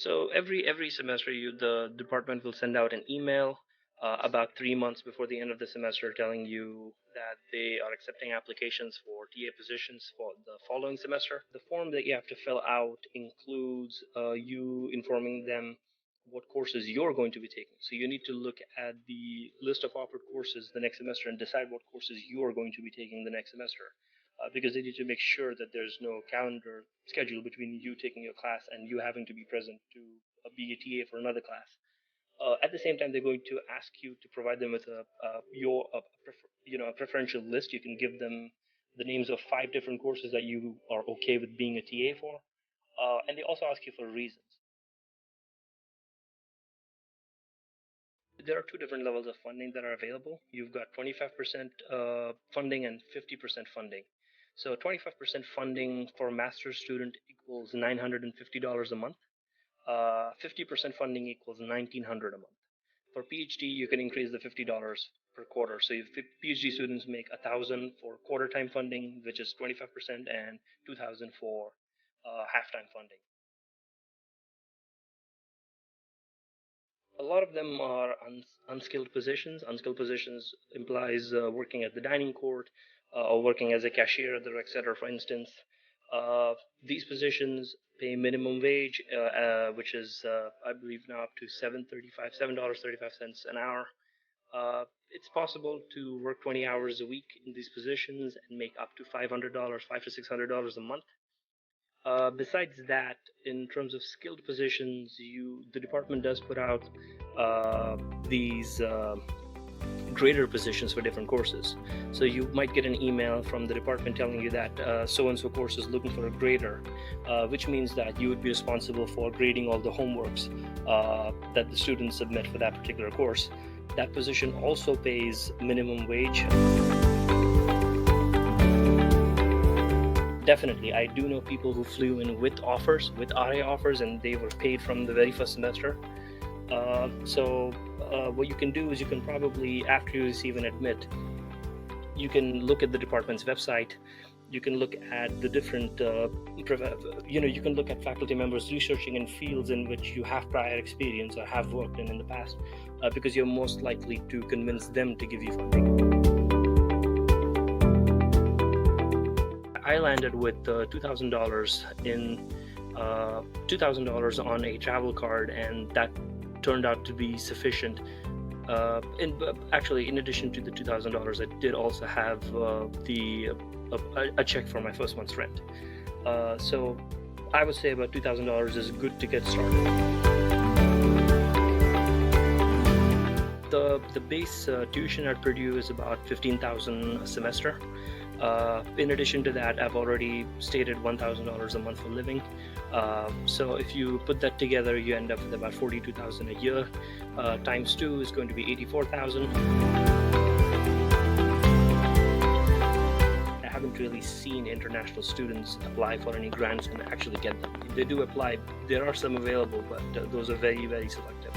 So every semester, the department will send out an email about 3 months before the end of the semester, telling you that they are accepting applications for TA positions for the following semester. The form that you have to fill out includes you informing them what courses you're going to be taking. So you need to look at the list of offered courses the next semester and decide what courses you are going to be taking the next semester. Because they need to make sure that there's no calendar schedule between you taking your class and you having to be present to be a TA for another class. At the same time, they're going to ask you to provide them with a preferential list. You can give them the names of 5 different courses that you are okay with being a TA for, and they also ask you for reasons. There are 2 different levels of funding that are available. You've got 25% funding and 50% funding. So 25% funding for a master's student equals $950 a month. 50% funding equals $1,900 a month. For PhD, you can increase the $50 per quarter. So if PhD students make $1,000 for quarter time funding, which is 25%, and $2,000 for half-time funding. A lot of them are unskilled positions. Unskilled positions implies working at the dining court or working as a cashier at the rec center, for instance. These positions pay minimum wage, which is, I believe, now up to $7.35 an hour. It's possible to work 20 hours a week in these positions and make up to $500, $500 to $600 a month. Besides that, in terms of skilled positions, the department does put out these grader positions for different courses. So you might get an email from the department telling you that so-and-so course is looking for a grader, which means that you would be responsible for grading all the homeworks that the students submit for that particular course. That position also pays minimum wage. Definitely, I do know people who flew in with offers, with RA offers, and they were paid from the very first semester. What you can do is you can probably, after you receive an admit, you can look at the department's website. You can look at the different, you can look at faculty members researching in fields in which you have prior experience or have worked in the past, because you're most likely to convince them to give you funding. I landed with $2,000 $2,000 on a travel card, and that turned out to be sufficient. Actually, in addition to the $2,000, I did also have a check for my first month's rent. So I would say about $2,000 is good to get started. The base tuition at Purdue is about $15,000 a semester. In addition to that, I've already stated $1,000 a month for living. So if you put that together, you end up with about $42,000 a year. Times 2 is going to be $84,000. I haven't really seen international students apply for any grants and actually get them. If they do apply, there are some available, but those are very, very selective.